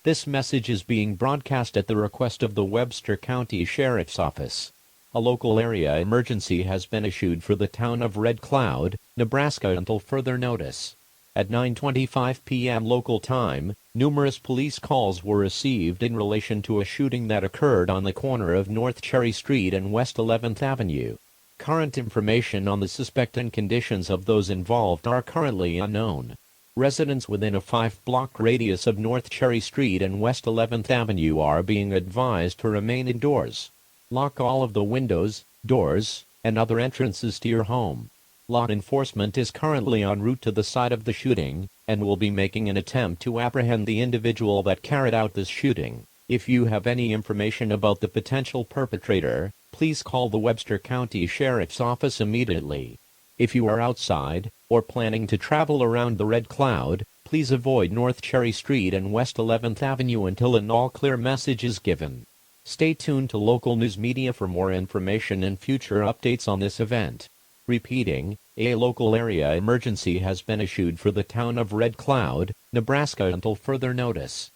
This message is being broadcast at the request of the Webster County Sheriff's Office. A local area emergency has been issued for the town of Red Cloud, Nebraska until further notice. At 9:25 p.m. local time, numerous police calls were received in relation to a shooting that occurred on the corner of North Cherry Street and West 11th Avenue. Current information on the suspect and conditions of those involved are currently unknown. Residents within a 5-block radius of North Cherry Street and West 11th Avenue are being advised to remain indoors. Lock all of the windows, doors, and other entrances to your home. Law enforcement is currently en route to the site of the shooting, and will be making an attempt to apprehend the individual that carried out this shooting. If you have any information about the potential perpetrator, please call the Webster County Sheriff's Office immediately. If you are outside, or planning to travel around the Red Cloud, please avoid North Cherry Street and West 11th Avenue until an all-clear message is given. Stay tuned to local news media for more information and future updates on this event. Repeating, a local area emergency has been issued for the town of Red Cloud, Nebraska until further notice.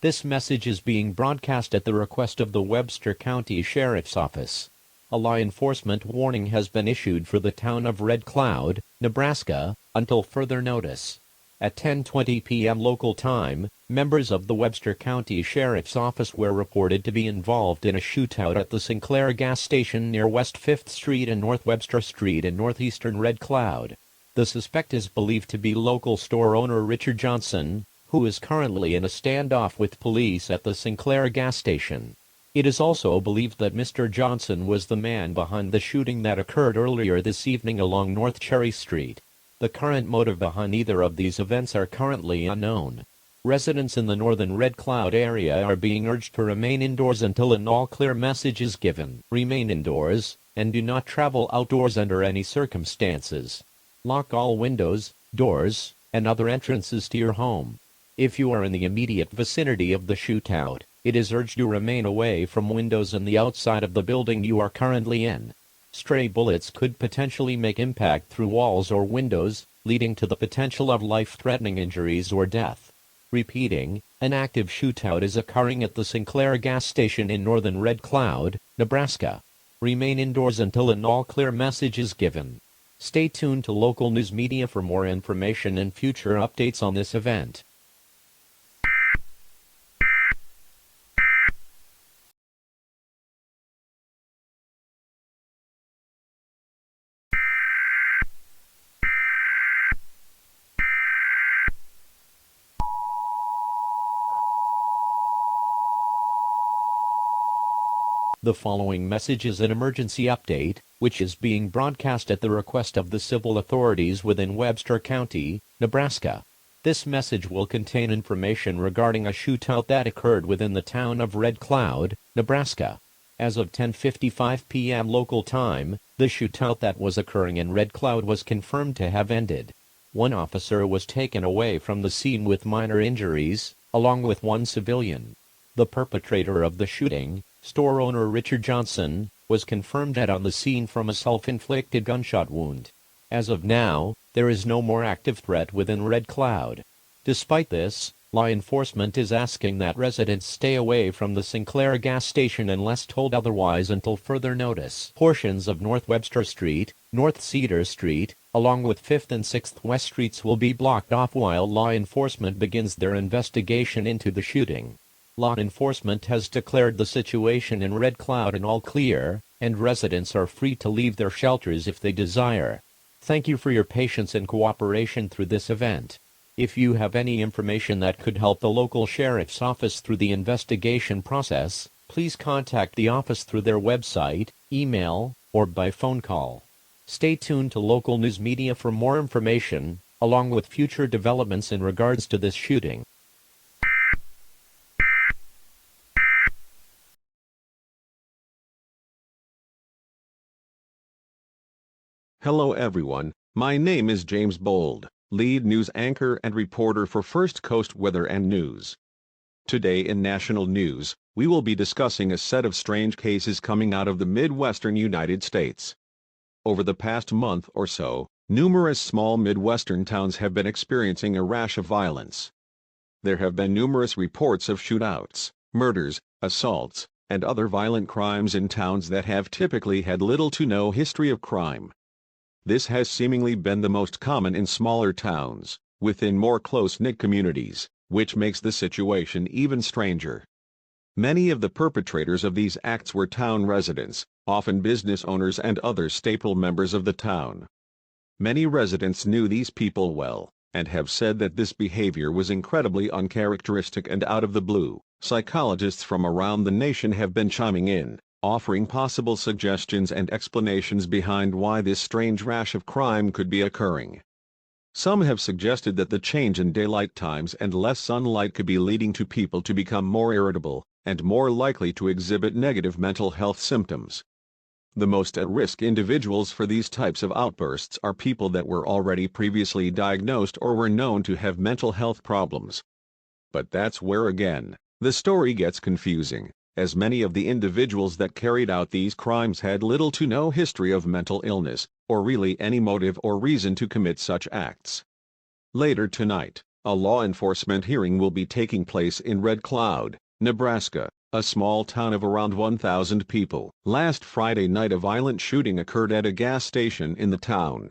This message is being broadcast at the request of the Webster County Sheriff's Office. A law enforcement warning has been issued for the town of Red Cloud, Nebraska, until further notice. At 10:20 p.m. local time, members of the Webster County Sheriff's Office were reported to be involved in a shootout at the Sinclair gas station near West 5th Street and North Webster Street in northeastern Red Cloud. The suspect is believed to be local store owner Richard Johnson, who is currently in a standoff with police at the Sinclair gas station. It is also believed that Mr. Johnson was the man behind the shooting that occurred earlier this evening along North Cherry Street. The current motive behind either of these events are currently unknown. Residents in the northern Red Cloud area are being urged to remain indoors until an all-clear message is given. Remain indoors, and do not travel outdoors under any circumstances. Lock all windows, doors, and other entrances to your home. If you are in the immediate vicinity of the shootout, it is urged to remain away from windows in the outside of the building you are currently in. Stray bullets could potentially make impact through walls or windows, leading to the potential of life-threatening injuries or death. Repeating, an active shootout is occurring at the Sinclair gas station in northern Red Cloud, Nebraska. Remain indoors until an all-clear message is given. Stay tuned to local news media for more information and future updates on this event. The following message is an emergency update, which is being broadcast at the request of the civil authorities within Webster County, Nebraska. This message will contain information regarding a shootout that occurred within the town of Red Cloud, Nebraska. As of 10:55 p.m. local time, the shootout that was occurring in Red Cloud was confirmed to have ended. One officer was taken away from the scene with minor injuries, along with one civilian. The perpetrator of the shooting, store owner Richard Johnson, was confirmed dead on the scene from a self-inflicted gunshot wound. As of now, there is no more active threat within Red Cloud. Despite this, law enforcement is asking that residents stay away from the Sinclair gas station unless told otherwise until further notice. Portions of North Webster Street, North Cedar Street, along with 5th and 6th West Streets will be blocked off while law enforcement begins their investigation into the shooting. Law enforcement has declared the situation in Red Cloud an all clear, and residents are free to leave their shelters if they desire. Thank you for your patience and cooperation through this event. If you have any information that could help the local sheriff's office through the investigation process, please contact the office through their website, email, or by phone call. Stay tuned to local news media for more information, along with future developments in regards to this shooting. Hello everyone, my name is James Bold. lead news anchor and reporter for First Coast Weather and News. Today in national news, we will be discussing a set of strange cases coming out of the Midwestern United States. Over the past month or so, numerous small Midwestern towns have been experiencing a rash of violence. There have been numerous reports of shootouts, murders, assaults, and other violent crimes in towns that have typically had little to no history of crime. This has seemingly been the most common in smaller towns, within more close-knit communities, which makes the situation even stranger. Many of the perpetrators of these acts were town residents, often business owners and other staple members of the town. Many residents knew these people well, and have said that this behavior was incredibly uncharacteristic and out of the blue. Psychologists from around the nation have been chiming in, offering possible suggestions and explanations behind why this strange rash of crime could be occurring. Some have suggested that the change in daylight times and less sunlight could be leading to people to become more irritable, and more likely to exhibit negative mental health symptoms. The most at-risk individuals for these types of outbursts are people that were already previously diagnosed or were known to have mental health problems. But that's where again, the story gets confusing, as many of the individuals that carried out these crimes had little to no history of mental illness, or really any motive or reason to commit such acts. Later tonight, a law enforcement hearing will be taking place in Red Cloud, Nebraska, a small town of around 1,000 people. Last Friday night a violent shooting occurred at a gas station in the town.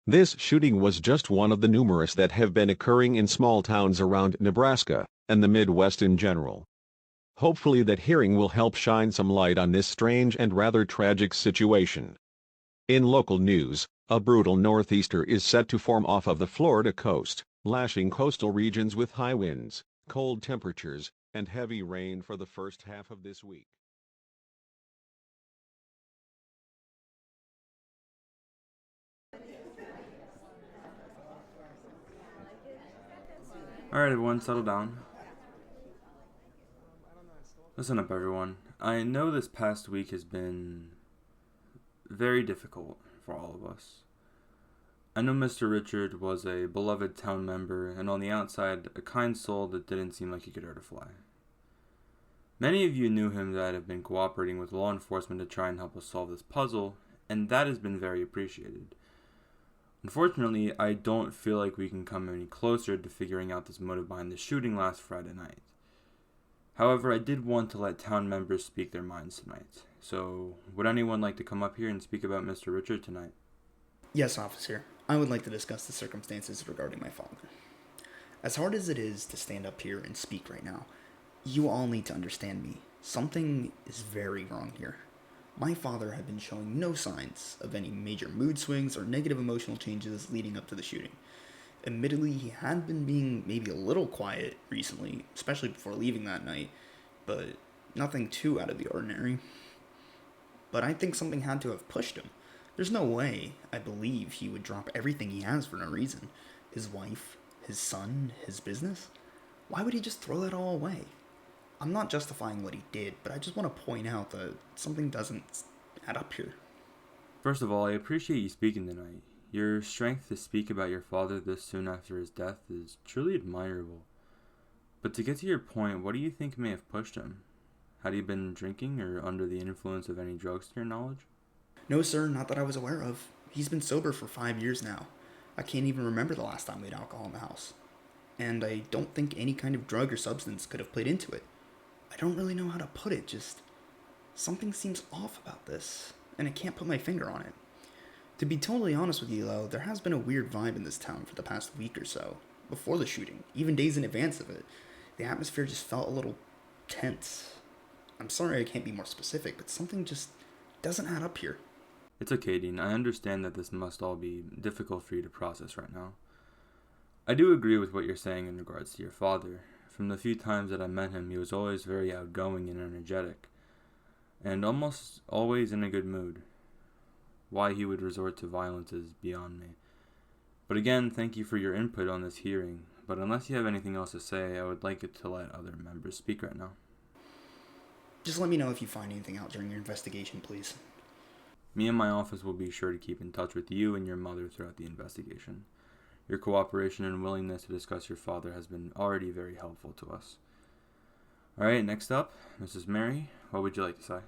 This shooting was just one of the numerous that have been occurring in small towns around Nebraska, and the Midwest in general. Hopefully that hearing will help shine some light on this strange and rather tragic situation. In local news, a brutal northeaster is set to form off of the Florida coast, lashing coastal regions with high winds, cold temperatures, and heavy rain for the first half of this week. Alright everyone, settle down. Listen up everyone. I know this past week has been very difficult for all of us. I know Mr. Richard was a beloved town member and on the outside a kind soul that didn't seem like he could hurt a fly. Many of you knew him that have been cooperating with law enforcement to try and help us solve this puzzle, and that has been very appreciated. Unfortunately, I don't feel like we can come any closer to figuring out this motive behind the shooting last Friday night. However, I did want to let town members speak their minds tonight. So, would anyone like to come up here and speak about Mr. Richard tonight? Yes, officer. I would like to discuss the circumstances regarding my father. As hard as it is to stand up here and speak right now, you all need to understand me. Something is very wrong here. My father had been showing no signs of any major mood swings or negative emotional changes leading up to the shooting. Admittedly, he had been being maybe a little quiet recently, especially before leaving that night, but nothing too out of the ordinary. But I think something had to have pushed him. There's no way, I believe, he would drop everything he has for no reason. His wife, his son, his business? Why would he just throw that all away? I'm not justifying what he did, but I just want to point out that something doesn't add up here. First of all, I appreciate you speaking tonight. Your strength to speak about your father this soon after his death is truly admirable. But to get to your point, what do you think may have pushed him? Had he been drinking or under the influence of any drugs to your knowledge? No, sir, not that I was aware of. He's been sober for 5 years now. I can't even remember the last time we had alcohol in the house. And I don't think any kind of drug or substance could have played into it. I don't really know how to put it, just something seems off about this, and I can't put my finger on it. To be totally honest with you, though, there has been a weird vibe in this town for the past week or so, before the shooting, even days in advance of it. The atmosphere just felt a little tense. I'm sorry I can't be more specific, but something just doesn't add up here. It's okay, Dean. I understand that this must all be difficult for you to process right now. I do agree with what you're saying in regards to your father. From the few times that I met him, he was always very outgoing and energetic, and almost always in a good mood. Why he would resort to violence is beyond me. But again, thank you for your input on this hearing, but unless you have anything else to say, I would like it to let other members speak right now. Just let me know if you find anything out during your investigation, please. Me and my office will be sure to keep in touch with you and your mother throughout the investigation. Your cooperation and willingness to discuss your father has been already very helpful to us. All right, next up, Mrs. Mary, what would you like to say?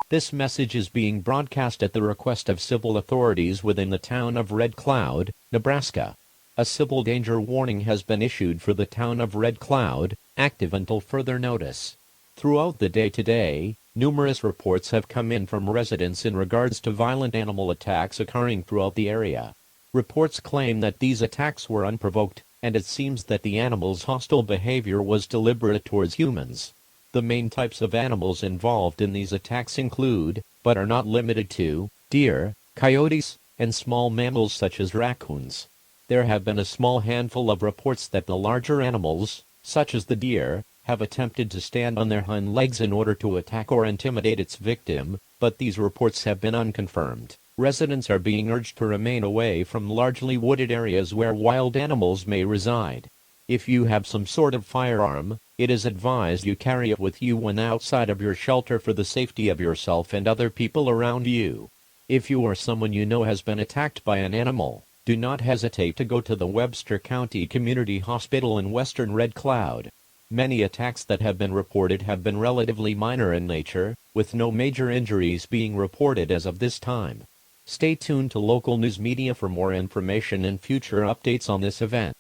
This message is being broadcast at the request of civil authorities within the town of Red Cloud, Nebraska. A civil danger warning has been issued for the town of Red Cloud, active until further notice. Throughout the day today, numerous reports have come in from residents in regards to violent animal attacks occurring throughout the area. Reports claim that these attacks were unprovoked, and it seems that the animals' hostile behavior was deliberate towards humans. The main types of animals involved in these attacks include, but are not limited to, deer, coyotes, and small mammals such as raccoons. There have been a small handful of reports that the larger animals, such as the deer, have attempted to stand on their hind legs in order to attack or intimidate its victim, but these reports have been unconfirmed. Residents are being urged to remain away from largely wooded areas where wild animals may reside. If you have some sort of firearm, it is advised you carry it with you when outside of your shelter for the safety of yourself and other people around you. If you or someone you know has been attacked by an animal, do not hesitate to go to the Webster County Community Hospital in western Red Cloud. Many attacks that have been reported have been relatively minor in nature, with no major injuries being reported as of this time. Stay tuned to local news media for more information and future updates on this event.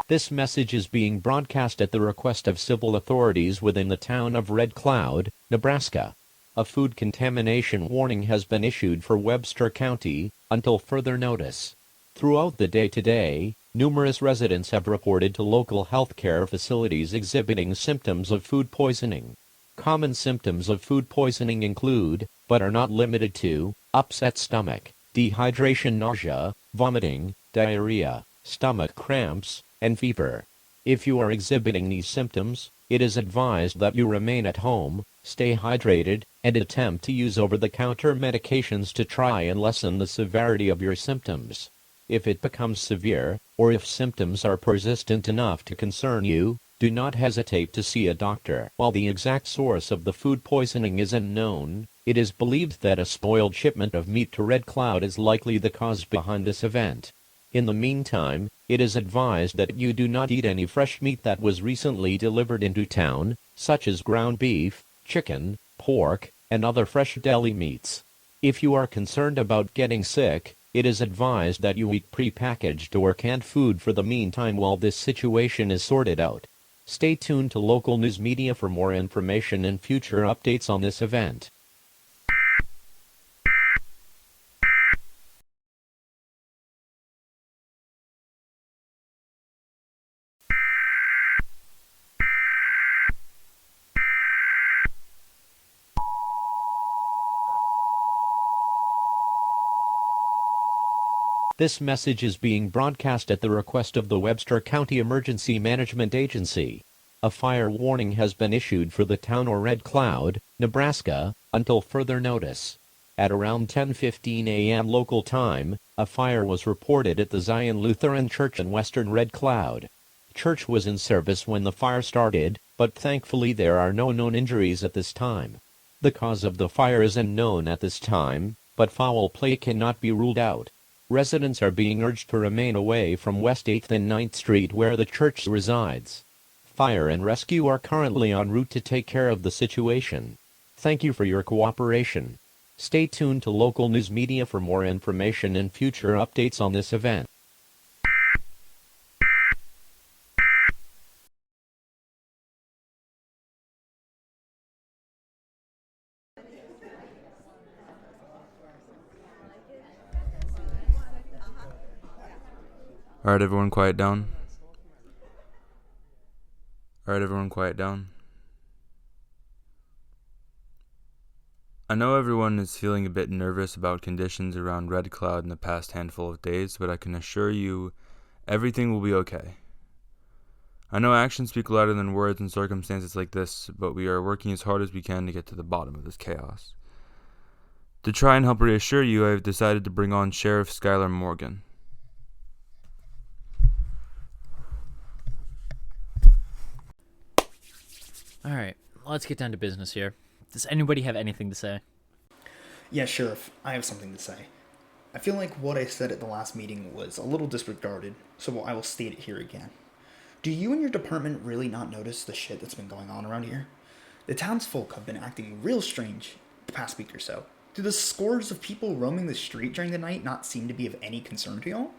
This message is being broadcast at the request of civil authorities within the town of Red Cloud, Nebraska. A food contamination warning has been issued for Webster County until further notice. Throughout the day today, numerous residents have reported to local healthcare facilities exhibiting symptoms of food poisoning. Common symptoms of food poisoning include, but are not limited to, upset stomach, dehydration, nausea, vomiting, diarrhea, stomach cramps, and fever. If you are exhibiting these symptoms, it is advised that you remain at home, stay hydrated, and attempt to use over-the-counter medications to try and lessen the severity of your symptoms. If it becomes severe, or if symptoms are persistent enough to concern you, do not hesitate to see a doctor. While the exact source of the food poisoning is unknown, it is believed that a spoiled shipment of meat to Red Cloud is likely the cause behind this event. In the meantime, it is advised that you do not eat any fresh meat that was recently delivered into town, such as ground beef, chicken, pork, and other fresh deli meats. If you are concerned about getting sick, it is advised that you eat pre-packaged or canned food for the meantime while this situation is sorted out. Stay tuned to local news media for more information and future updates on this event. This message is being broadcast at the request of the Webster County Emergency Management Agency. A fire warning has been issued for the town of Red Cloud, Nebraska, until further notice. At around 10:15 a.m. local time, a fire was reported at the Zion Lutheran Church in western Red Cloud. Church was in service when the fire started, but thankfully there are no known injuries at this time. The cause of the fire is unknown at this time, but foul play cannot be ruled out. Residents are being urged to remain away from West 8th and 9th Street where the church resides. Fire and rescue are currently en route to take care of the situation. Thank you for your cooperation. Stay tuned to local news media for more information and future updates on this event. All right, everyone, quiet down. All right, everyone, quiet down. I know everyone is feeling a bit nervous about conditions around Red Cloud in the past handful of days, but I can assure you everything will be okay. I know actions speak louder than words in circumstances like this, but we are working as hard as we can to get to the bottom of this chaos. To try and help reassure you, I have decided to bring on Sheriff Skylar Morgan. Alright, let's get down to business here. Does anybody have anything to say? Yeah, Sheriff, I have something to say. I feel like what I said at the last meeting was a little disregarded, so I will state it here again. Do you and your department really not notice the shit that's been going on around here? The townsfolk have been acting real strange the past week or so. Do the scores of people roaming the street during the night not seem to be of any concern to y'all?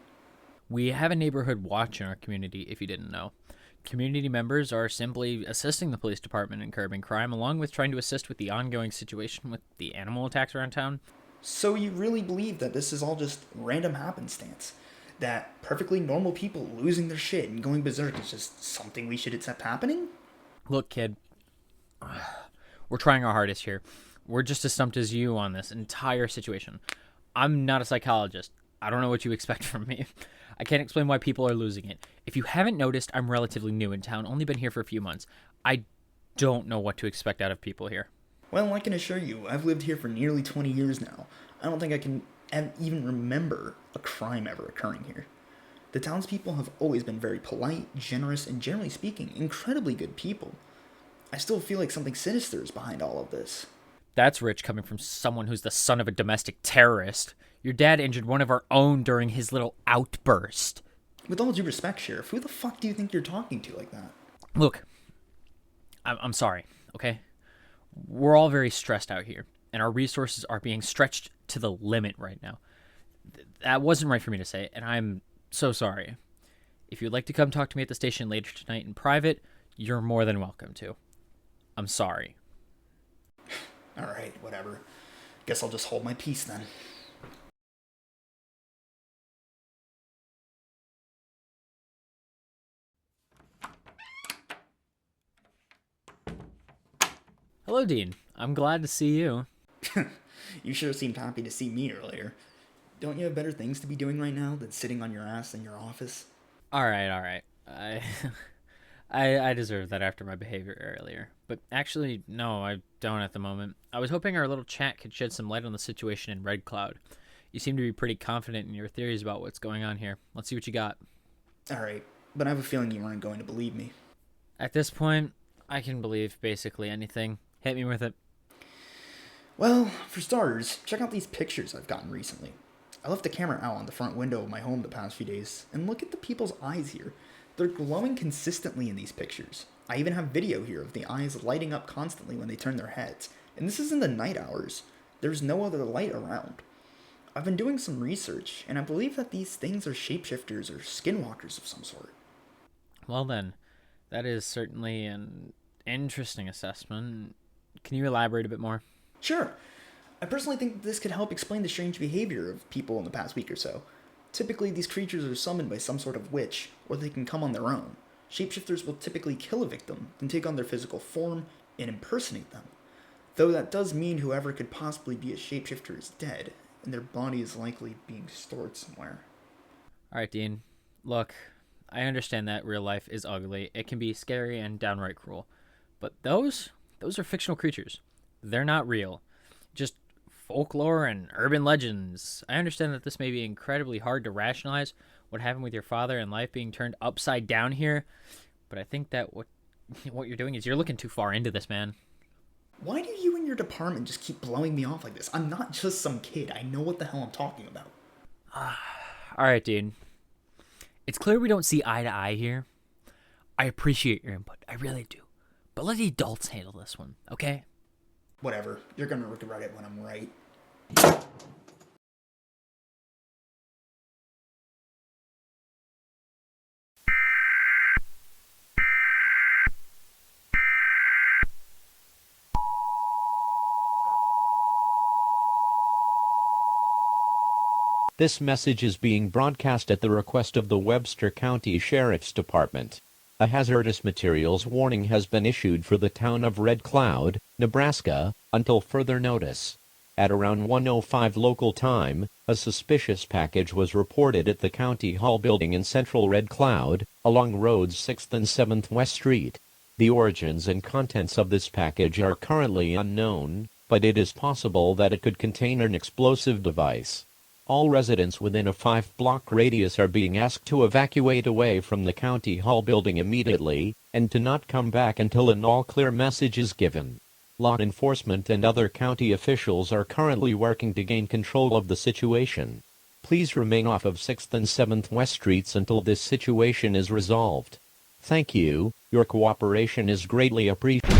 We have a neighborhood watch in our community, if you didn't know. Community members are simply assisting the police department in curbing crime, along with trying to assist with the ongoing situation with the animal attacks around town. So you really believe that this is all just random happenstance? That perfectly normal people losing their shit and going berserk is just something we should accept happening? Look, kid, we're trying our hardest here. We're just as stumped as you on this entire situation. I'm not a psychologist. I don't know what you expect from me. I can't explain why people are losing it. If you haven't noticed, I'm relatively new in town, only been here for a few months. I don't know what to expect out of people here. Well, I can assure you, I've lived here for nearly 20 years now. I don't think I can even remember a crime ever occurring here. The townspeople have always been very polite, generous, and generally speaking, incredibly good people. I still feel like something sinister is behind all of this. That's rich coming from someone who's the son of a domestic terrorist. Your dad injured one of our own during his little outburst. With all due respect, Sheriff, who the fuck do you think you're talking to like that? Look, I'm sorry, okay? We're all very stressed out here, and our resources are being stretched to the limit right now. That wasn't right for me to say, and I'm so sorry. If you'd like to come talk to me at the station later tonight in private, you're more than welcome to. I'm sorry. Alright, whatever. Guess I'll just hold my peace then. Hello, Dean. I'm glad to see you. You sure seemed happy to see me earlier. Don't you have better things to be doing right now than sitting on your ass in your office? All right. I deserve that after my behavior earlier. But actually, no, I don't at the moment. I was hoping our little chat could shed some light on the situation in Red Cloud. You seem to be pretty confident in your theories about what's going on here. Let's see what you got. Alright, but I have a feeling you weren't going to believe me. At this point, I can believe basically anything. Hit me with it. Well, for starters, check out these pictures I've gotten recently. I left the camera out on the front window of my home the past few days, and look at the people's eyes here. They're glowing consistently in these pictures. I even have video here of the eyes lighting up constantly when they turn their heads. And this is in the night hours. There's no other light around. I've been doing some research, and I believe that these things are shapeshifters or skinwalkers of some sort. Well then, that is certainly an interesting assessment. Can you elaborate a bit more? Sure. I personally think this could help explain the strange behavior of people in the past week or so. Typically, these creatures are summoned by some sort of witch, or they can come on their own. Shapeshifters will typically kill a victim, then take on their physical form and impersonate them. Though that does mean whoever could possibly be a shapeshifter is dead, and their body is likely being stored somewhere. Alright, Dean. Look, I understand that real life is ugly. It can be scary and downright cruel. But those are fictional creatures. They're not real. Just folklore and urban legends. I understand that this may be incredibly hard to rationalize, what happened with your father and life being turned upside down here, but I think that what you're doing is you're looking too far into this, man. Why do you and your department just keep blowing me off like this? I'm not just some kid. I know what the hell I'm talking about. Alright, Dean. It's clear we don't see eye to eye here. I appreciate your input. I really do. But let the adults handle this one, okay? Whatever. You're gonna regret it when I'm right. This message is being broadcast at the request of the Webster County Sheriff's Department. A hazardous materials warning has been issued for the town of Red Cloud, Nebraska, until further notice. At around 1:05 local time, a suspicious package was reported at the County Hall building in central Red Cloud, along roads 6th and 7th West Street. The origins and contents of this package are currently unknown, but it is possible that it could contain an explosive device. All residents within a 5-block radius are being asked to evacuate away from the County Hall building immediately, and to not come back until an all-clear message is given. Law enforcement and other county officials are currently working to gain control of the situation. Please remain off of 6th and 7th West Streets until this situation is resolved. Thank you. Your cooperation is greatly appreciated.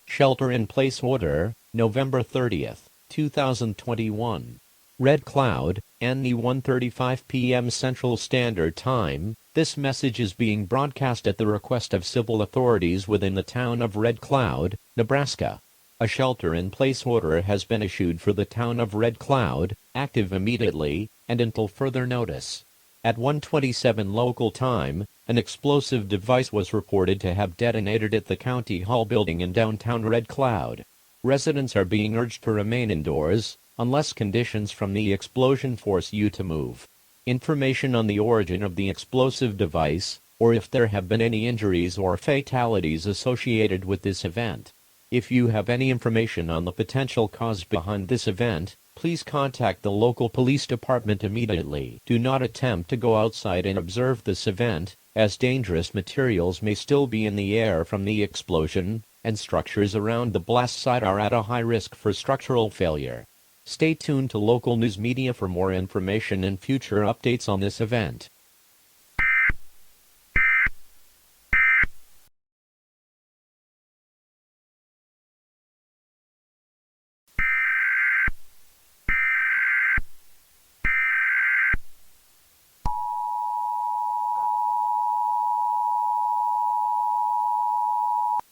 Shelter-in-place order, November 30th, 2021. Red Cloud, NE 1:35 p.m. Central Standard Time. This message is being broadcast at the request of civil authorities within the town of Red Cloud, Nebraska. A shelter-in-place order has been issued for the town of Red Cloud, active immediately, and until further notice. At 1:27 local time, an explosive device was reported to have detonated at the County Hall building in downtown Red Cloud. Residents are being urged to remain indoors, unless conditions from the explosion force you to move. Information on the origin of the explosive device, or if there have been any injuries or fatalities associated with this event. If you have any information on the potential cause behind this event, please contact the local police department immediately. Do not attempt to go outside and observe this event, as dangerous materials may still be in the air from the explosion, and structures around the blast site are at a high risk for structural failure. Stay tuned to local news media for more information and future updates on this event.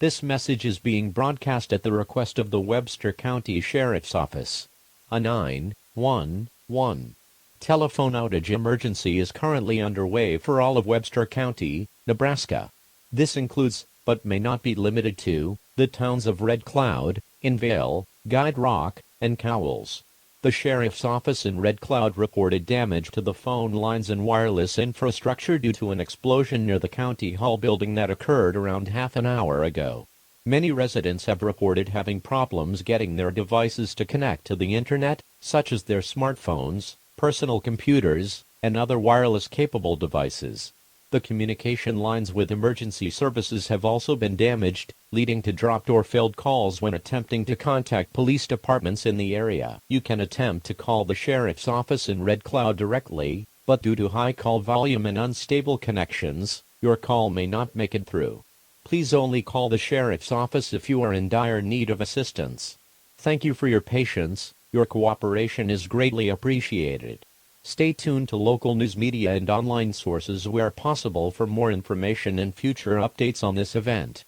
This message is being broadcast at the request of the Webster County Sheriff's Office. A 911 telephone outage emergency is currently underway for all of Webster County, Nebraska. This includes, but may not be limited to, the towns of Red Cloud, Invale, Guide Rock, and Cowles. The Sheriff's Office in Red Cloud reported damage to the phone lines and wireless infrastructure due to an explosion near the County Hall building that occurred around half an hour ago. Many residents have reported having problems getting their devices to connect to the internet, such as their smartphones, personal computers, and other wireless-capable devices. The communication lines with emergency services have also been damaged, leading to dropped or failed calls when attempting to contact police departments in the area. You can attempt to call the Sheriff's Office in Red Cloud directly, but due to high call volume and unstable connections, your call may not make it through. Please only call the Sheriff's Office if you are in dire need of assistance. Thank you for your patience. Your cooperation is greatly appreciated. Stay tuned to local news media and online sources where possible for more information and future updates on this event.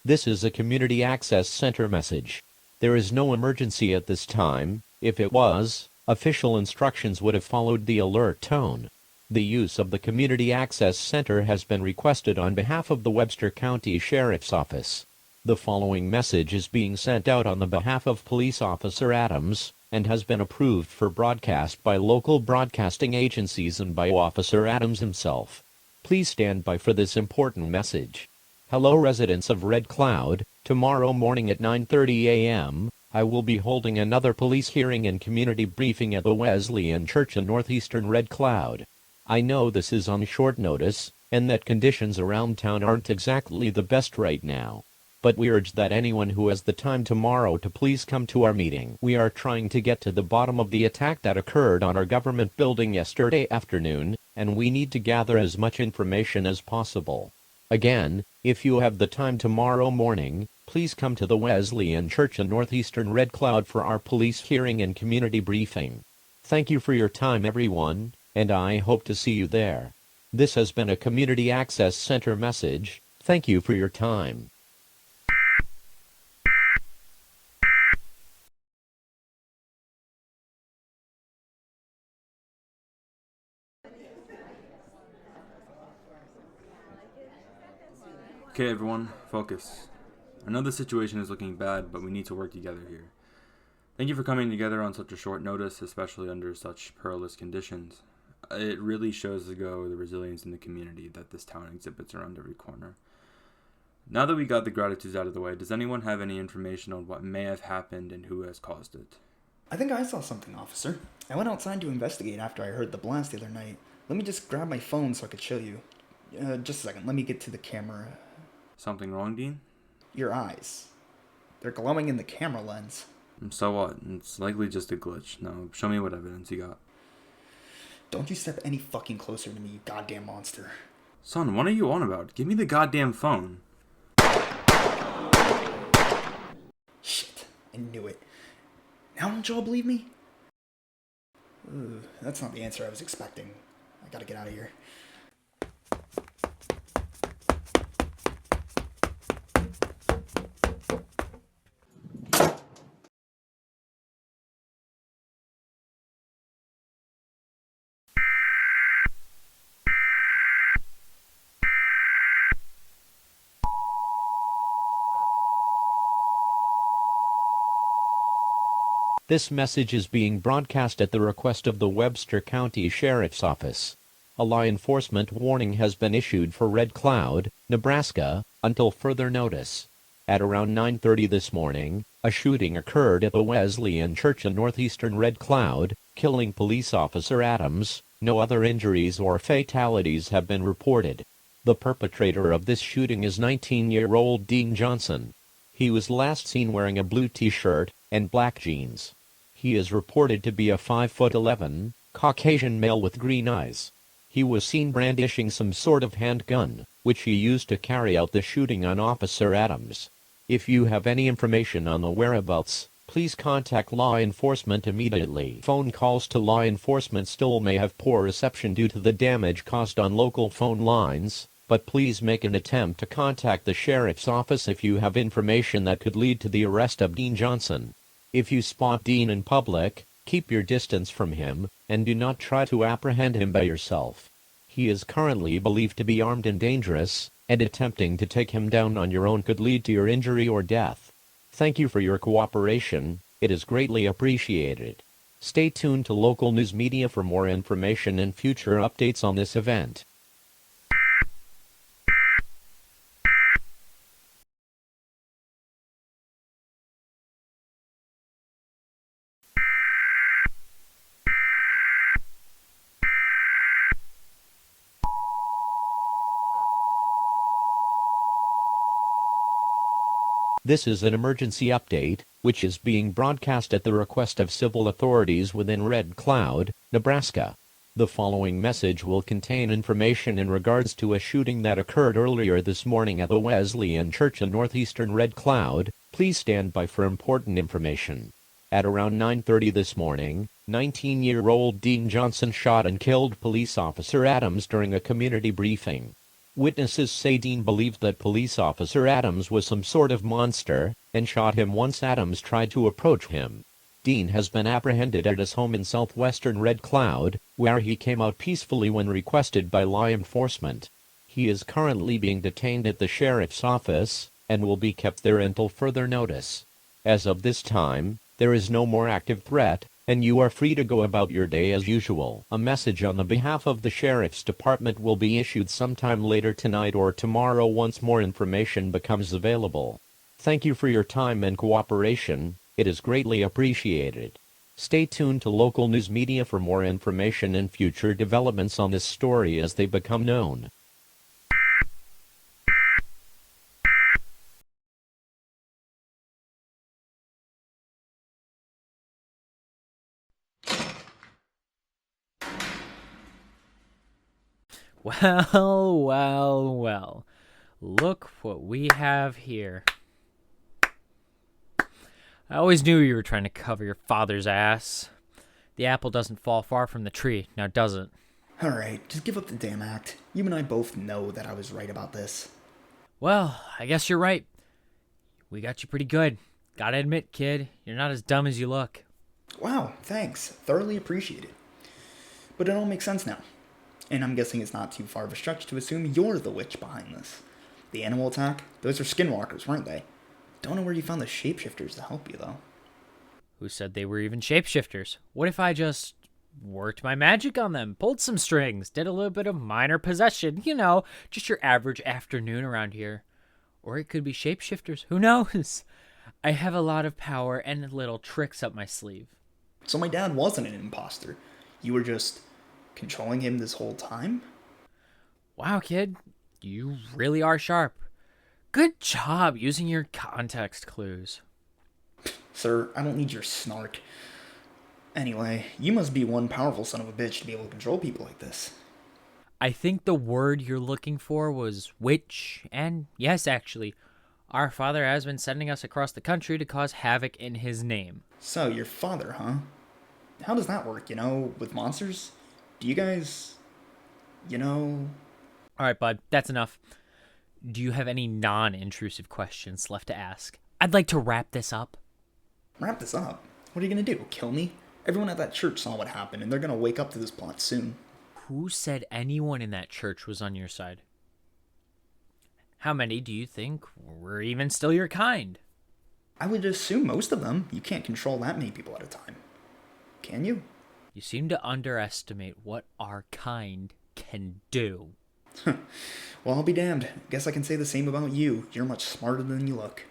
This is a Community Access Center message. There is no emergency at this time. If it was, official instructions would have followed the alert tone. The use of the Community Access Center has been requested on behalf of the Webster County Sheriff's Office. The following message is being sent out on the behalf of Police Officer Adams, and has been approved for broadcast by local broadcasting agencies and by Officer Adams himself. Please stand by for this important message. Hello residents of Red Cloud, tomorrow morning at 9:30 a.m., I will be holding another police hearing and community briefing at the Wesleyan Church in northeastern Red Cloud. I know this is on short notice, and that conditions around town aren't exactly the best right now. but we urge that anyone who has the time tomorrow to please come to our meeting. We are trying to get to the bottom of the attack that occurred on our government building yesterday afternoon, and we need to gather as much information as possible. Again, if you have the time tomorrow morning, please come to the Wesleyan Church in northeastern Red Cloud for our police hearing and community briefing. Thank you for your time, everyone, and I hope to see you there. This has been a Community Access Center message. Thank you for your time. Okay, everyone, focus. I know the situation is looking bad, but we need to work together here. Thank you for coming together on such a short notice, especially under such perilous conditions. It really shows the resilience in the community that this town exhibits around every corner. Now that we got the gratitudes out of the way, does anyone have any information on what may have happened and who has caused it? I think I saw something, officer. I went outside to investigate after I heard the blast the other night. Let me just grab my phone so I could show you. Just a second, let me get to the camera. Something wrong, Dean? Your eyes. They're glowing in the camera lens. So what? It's likely just a glitch. Now, show me what evidence you got. Don't you step any fucking closer to me, you goddamn monster. Son, what are you on about? Give me the goddamn phone. Shit, I knew it. Now don't y'all believe me? That's not the answer I was expecting. I gotta get out of here. This message is being broadcast at the request of the Webster County Sheriff's Office. A law enforcement warning has been issued for Red Cloud, Nebraska, until further notice. At around 9:30 this morning, a shooting occurred at the Wesleyan Church in northeastern Red Cloud, killing police officer Adams. No other injuries or fatalities have been reported. The perpetrator of this shooting is 19-year-old Dean Johnson. He was last seen wearing a blue t-shirt and black jeans. He is reported to be a 5'11", Caucasian male with green eyes. He was seen brandishing some sort of handgun, which he used to carry out the shooting on Officer Adams. If you have any information on the whereabouts, please contact law enforcement immediately. Phone calls to law enforcement still may have poor reception due to the damage caused on local phone lines, but please make an attempt to contact the sheriff's office if you have information that could lead to the arrest of Dean Johnson. If you spot Dean in public, keep your distance from him, and do not try to apprehend him by yourself. He is currently believed to be armed and dangerous, and attempting to take him down on your own could lead to your injury or death. Thank you for your cooperation, it is greatly appreciated. Stay tuned to local news media for more information and future updates on this event. This is an emergency update, which is being broadcast at the request of civil authorities within Red Cloud, Nebraska. The following message will contain information in regards to a shooting that occurred earlier this morning at the Wesleyan Church in northeastern Red Cloud. Please stand by for important information. At around 9:30 this morning, 19-year-old Dean Johnson shot and killed police officer Adams during a community briefing. Witnesses say Dean believed that police officer Adams was some sort of monster, and shot him once Adams tried to approach him. Dean has been apprehended at his home in southwestern Red Cloud, where he came out peacefully when requested by law enforcement. He is currently being detained at the sheriff's office, and will be kept there until further notice. As of this time, there is no more active threat, and you are free to go about your day as usual. A message on the behalf of the Sheriff's Department will be issued sometime later tonight or tomorrow once more information becomes available. Thank you for your time and cooperation, it is greatly appreciated. Stay tuned to local news media for more information and future developments on this story as they become known. Well, well, well. Look what we have here. I always knew you were trying to cover your father's ass. The apple doesn't fall far from the tree, now does it? Alright, just give up the damn act. You and I both know that I was right about this. Well, I guess you're right. We got you pretty good. Gotta admit, kid, you're not as dumb as you look. Wow, thanks. Thoroughly appreciated. But it all makes sense now. And I'm guessing it's not too far of a stretch to assume you're the witch behind this. The animal attack? Those are skinwalkers, weren't they? Don't know where you found the shapeshifters to help you, though. Who said they were even shapeshifters? What if I just worked my magic on them, pulled some strings, did a little bit of minor possession, just your average afternoon around here? Or it could be shapeshifters, who knows? I have a lot of power and little tricks up my sleeve. So my dad wasn't an imposter. You were just controlling him this whole time? Wow, kid, you really are sharp. Good job using your context clues. Sir, I don't need your snark. Anyway, you must be one powerful son of a bitch to be able to control people like this. I think the word you're looking for was witch, and yes, actually, our father has been sending us across the country to cause havoc in his name. So, your father, huh? How does that work, with monsters? Do you guys, Alright, bud, that's enough. Do you have any non-intrusive questions left to ask? I'd like to wrap this up. Wrap this up? What are you gonna do, kill me? Everyone at that church saw what happened, and they're gonna wake up to this plot soon. Who said anyone in that church was on your side? How many do you think were even still your kind? I would assume most of them. You can't control that many people at a time. Can you? You seem to underestimate what our kind can do. Well, I'll be damned. Guess I can say the same about you. You're much smarter than you look.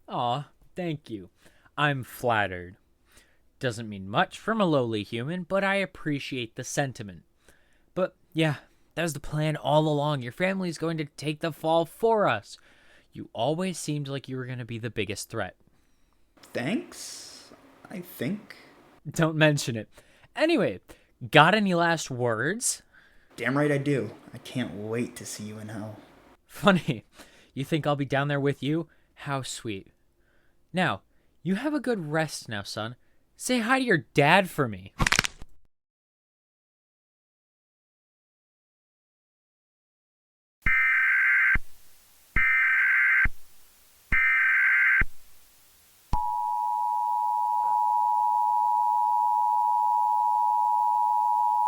Aw, thank you. I'm flattered. Doesn't mean much from a lowly human, but I appreciate the sentiment. But yeah, that was the plan all along. Your family's going to take the fall for us. You always seemed like you were going to be the biggest threat. Thanks, I think. Don't mention it. Anyway, got any last words? Damn right I do. I can't wait to see you in hell. Funny. You think I'll be down there with you? How sweet. Now, you have a good rest now, son. Say hi to your dad for me.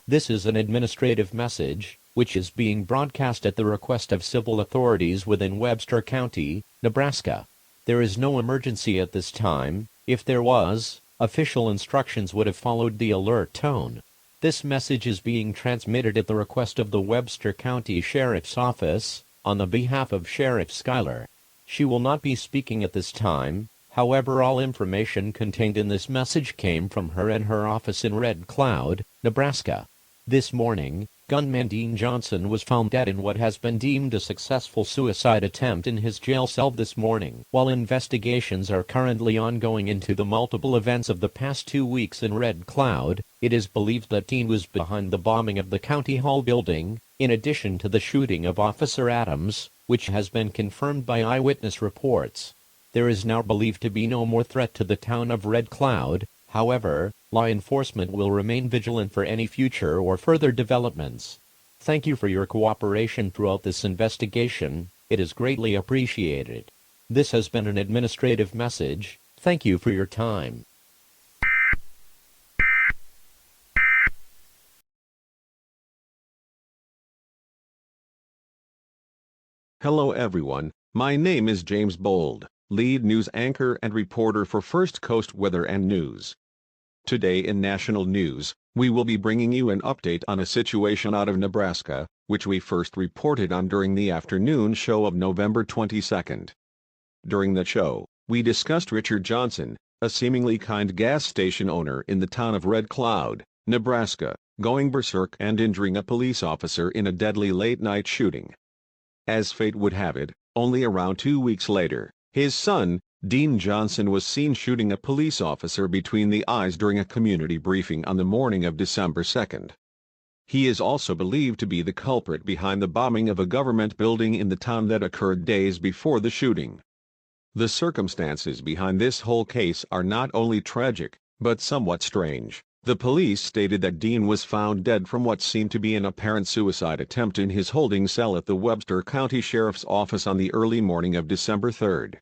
This is an administrative message, which is being broadcast at the request of civil authorities within Webster County, Nebraska. There is no emergency at this time. If there was, official instructions would have followed the alert tone. This message is being transmitted at the request of the Webster County Sheriff's Office, on the behalf of Sheriff Schuyler. She will not be speaking at this time. However, all information contained in this message came from her and her office in Red Cloud, Nebraska. This morning, gunman Dean Johnson was found dead in what has been deemed a successful suicide attempt in his jail cell this morning. While investigations are currently ongoing into the multiple events of the past 2 weeks in Red Cloud, it is believed that Dean was behind the bombing of the County Hall building, in addition to the shooting of Officer Adams, which has been confirmed by eyewitness reports. There is now believed to be no more threat to the town of Red Cloud. However, law enforcement will remain vigilant for any future or further developments. Thank you for your cooperation throughout this investigation. It is greatly appreciated. This has been an administrative message. Thank you for your time. Hello everyone, my name is James Bold, lead news anchor and reporter for First Coast Weather and News. Today in national news, we will be bringing you an update on a situation out of Nebraska, which we first reported on during the afternoon show of November 22nd. During the show, we discussed Richard Johnson, a seemingly kind gas station owner in the town of Red Cloud, Nebraska, going berserk and injuring a police officer in a deadly late-night shooting. As fate would have it, only around 2 weeks later, his son, Dean Johnson, was seen shooting a police officer between the eyes during a community briefing on the morning of December 2nd. He is also believed to be the culprit behind the bombing of a government building in the town that occurred days before the shooting. The circumstances behind this whole case are not only tragic, but somewhat strange. The police stated that Dean was found dead from what seemed to be an apparent suicide attempt in his holding cell at the Webster County Sheriff's Office on the early morning of December 3.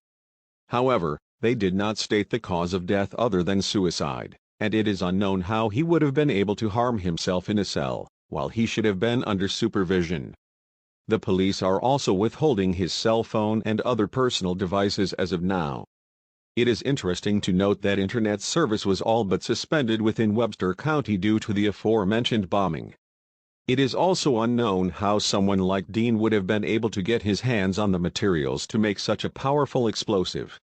However, they did not state the cause of death other than suicide, and it is unknown how he would have been able to harm himself in a cell, while he should have been under supervision. The police are also withholding his cell phone and other personal devices as of now. It is interesting to note that internet service was all but suspended within Webster County due to the aforementioned bombing. It is also unknown how someone like Dean would have been able to get his hands on the materials to make such a powerful explosive.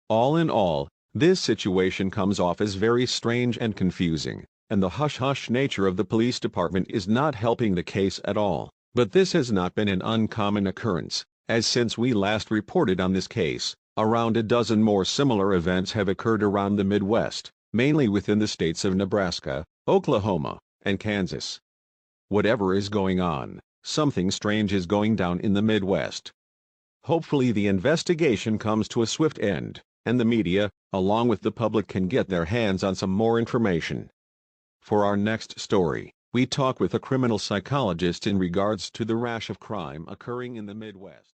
All in all, this situation comes off as very strange and confusing, and the hush-hush nature of the police department is not helping the case at all. But this has not been an uncommon occurrence, as since we last reported on this case, around a dozen more similar events have occurred around the Midwest, mainly within the states of Nebraska, Oklahoma, and Kansas. Whatever is going on, something strange is going down in the Midwest. Hopefully the investigation comes to a swift end, and the media, along with the public, can get their hands on some more information. For our next story, we talk with a criminal psychologist in regards to the rash of crime occurring in the Midwest.